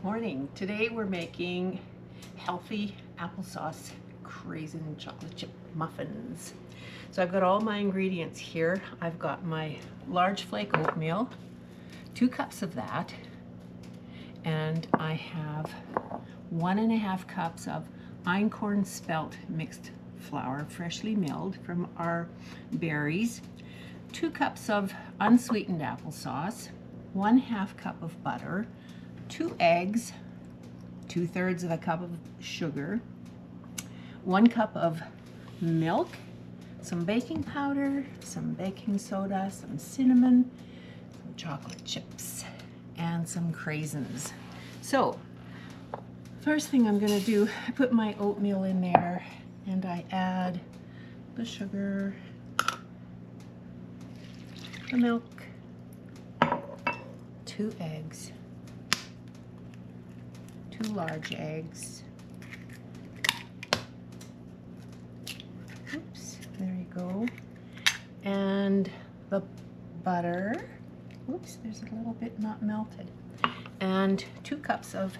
Morning. Today we're making healthy applesauce craisin chocolate chip muffins. So I've got all my ingredients here. I've got my large flake oatmeal, 2 cups of that, and I have 1.5 cups of EINKORN SPELT mixed flour, freshly milled from our berries, 2 cups of unsweetened applesauce, 1/2 cup of butter, 2 eggs, 2/3 of a cup of sugar, 1 cup of milk, some baking powder, some baking soda, some cinnamon, some chocolate chips, and some craisins. So, first thing I'm going to do, I put my oatmeal in there and I add the sugar, the milk, 2 eggs, 2 large eggs. Oops, there you go. And the butter. Oops, there's a little bit not melted. And 2 cups of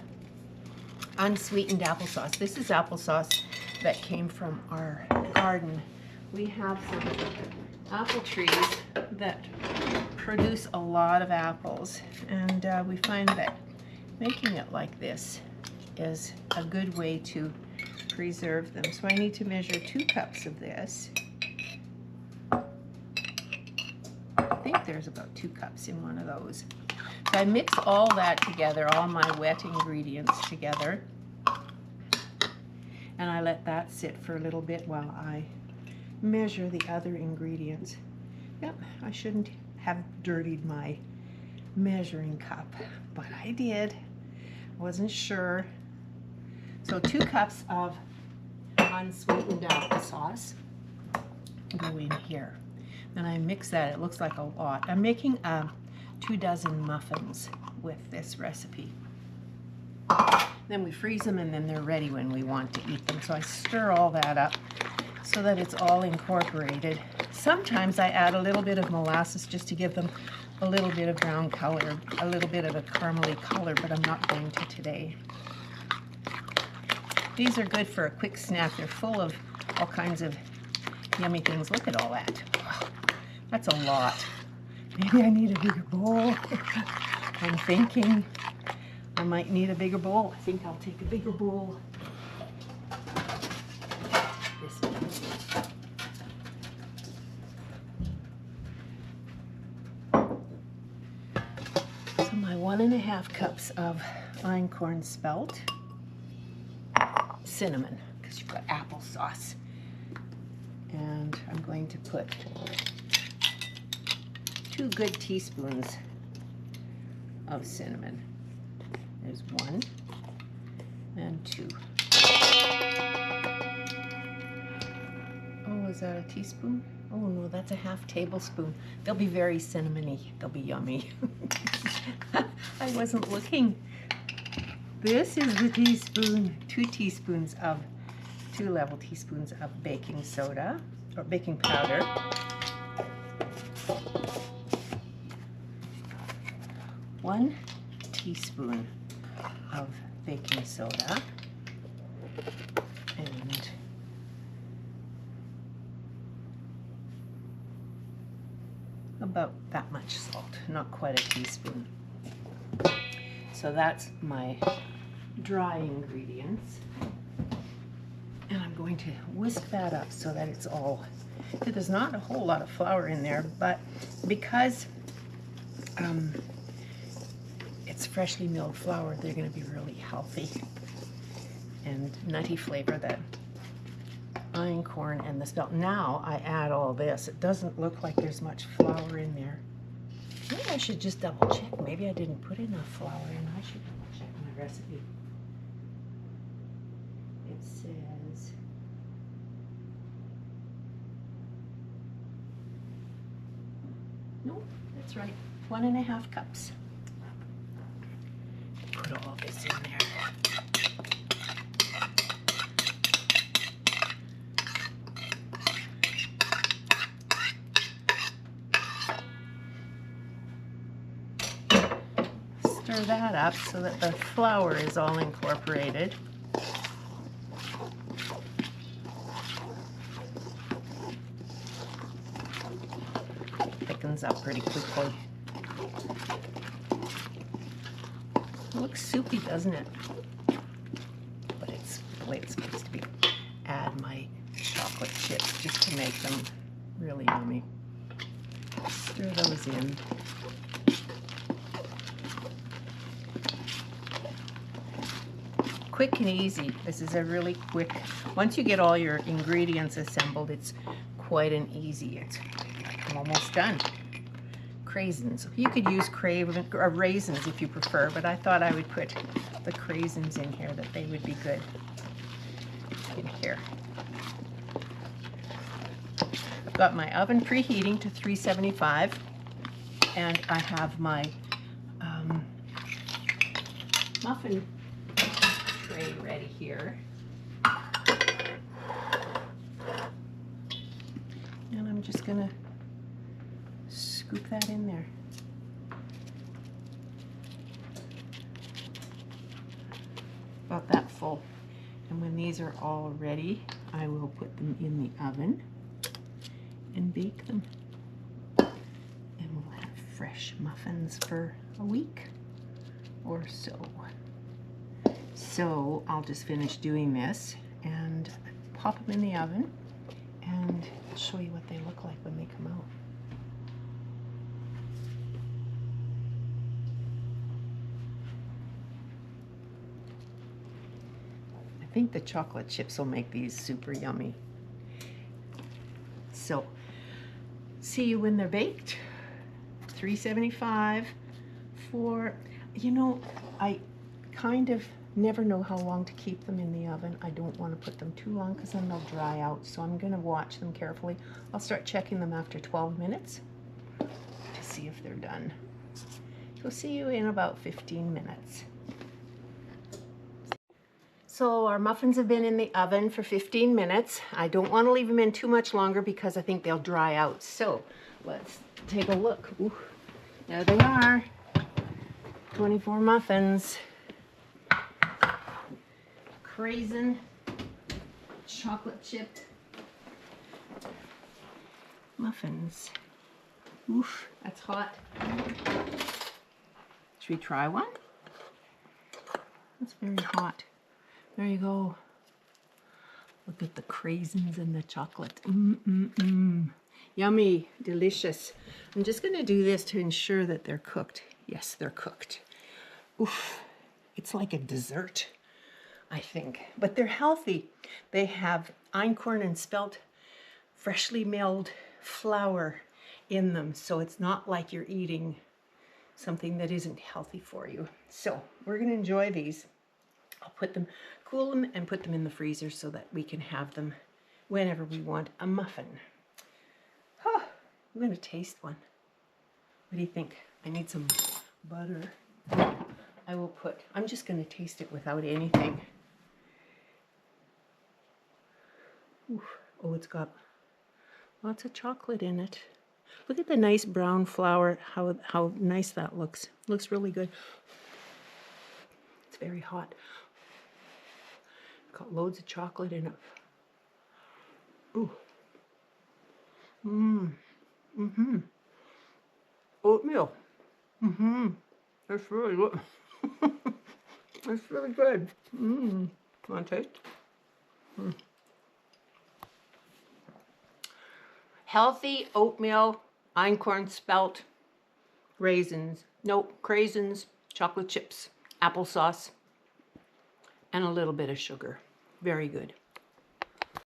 unsweetened applesauce. This is applesauce that came from our garden. We have some apple trees that produce a lot of apples, and we find that making it like this is a good way to preserve them. So I need to measure 2 cups of this. I think there's about 2 cups in one of those. So I mix all that together, all my wet ingredients together, and I let that sit for a little bit while I measure the other ingredients. Yep, I shouldn't have dirtied my measuring cup, but I did. Wasn't sure. So 2 cups of unsweetened applesauce go in here. Then I mix that. It looks like a lot. I'm making 2 dozen muffins with this recipe. Then we freeze them and then they're ready when we want to eat them. So I stir all that up so that it's all incorporated. Sometimes I add a little bit of molasses just to give them a little bit of brown color, a little bit of a caramely color, but I'm not going to today. These are good for a quick snack. They're full of all kinds of yummy things. Look at all that. Wow, that's a lot. Maybe I need a bigger bowl. I'm thinking I might need a bigger bowl. I think I'll take a bigger bowl. This one. So my 1.5 cups of EINKORN SPELT, cinnamon, because you've got applesauce, and I'm going to put 2 good teaspoons of cinnamon. There's 1 and 2. Oh, is that a teaspoon? Oh no, that's a 1/2 tablespoon. They'll be very cinnamony. They'll be yummy. I wasn't looking. This is the teaspoon. 2 teaspoons of 2 level teaspoons of baking soda or baking powder. 1 teaspoon of baking soda and about that much salt, not quite a teaspoon. So that's my dry ingredients, and I'm going to whisk that up so that it's all, there's not a whole lot of flour in there, but because it's freshly milled flour, they're going to be really healthy and nutty flavor, that EINKORN and the SPELT. Now I add all this. It doesn't look like there's much flour in there. Maybe I should just double check. Maybe I didn't put enough flour in. I should double check my recipe. It says no, that's right. 1.5 cups. Put all this in there. stir that up so that the flour is all incorporated. Thickens up pretty quickly. It looks soupy, doesn't it? But it's the way it's supposed to be. Add my chocolate chips just to make them really yummy. Stir those in. Quick and easy. This is a really quick, once you get all your ingredients assembled, it's quite an easy. I'm almost done. Craisins. You could use raisins if you prefer, but I thought I would put the craisins in here, that they would be good in here. I've got my oven preheating to 375, and I have my muffin tray ready here. And I'm just gonna scoop that in there. About that full. And when these are all ready, I will put them in the oven and bake them. And we'll have fresh muffins for a week or so. So I'll just finish doing this and pop them in the oven and show you what they look like when they come out. I think the chocolate chips will make these super yummy. So, see you when they're baked. 375 for, you know, I kind of never know how long to keep them in the oven. I don't want to put them too long because then they'll dry out. So I'm going to watch them carefully. I'll start checking them after 12 minutes to see if they're done. So see you in about 15 minutes. So our muffins have been in the oven for 15 minutes. I don't want to leave them in too much longer because I think they'll dry out. So let's take a look. Ooh, there they are. 24 muffins. Craisin, chocolate chipped muffins. Oof, that's hot. Should we try one? That's very hot. There you go. Look at the craisins and the chocolate. Yummy, delicious. I'm just going to do this to ensure that they're cooked. Yes, they're cooked. Oof, it's like a dessert, I think. But they're healthy. They have EINKORN and SPELT freshly milled flour in them. So it's not like you're eating something that isn't healthy for you. So we're going to enjoy these. I'll put them, cool them, and put them in the freezer so that we can have them whenever we want a muffin. Huh, I'm going to taste one. What do you think? I need some butter. I will put, I'm just going to taste it without anything. Oof. Oh, it's got lots of chocolate in it. Look at the nice brown flour, how nice that looks. Looks really good. It's very hot. Got loads of chocolate in it. Ooh. Oatmeal. That's really good. That's really good. Want to taste? Healthy oatmeal, EINKORN, SPELT, raisins, craisins, chocolate chips, applesauce, and a little bit of sugar. Very good.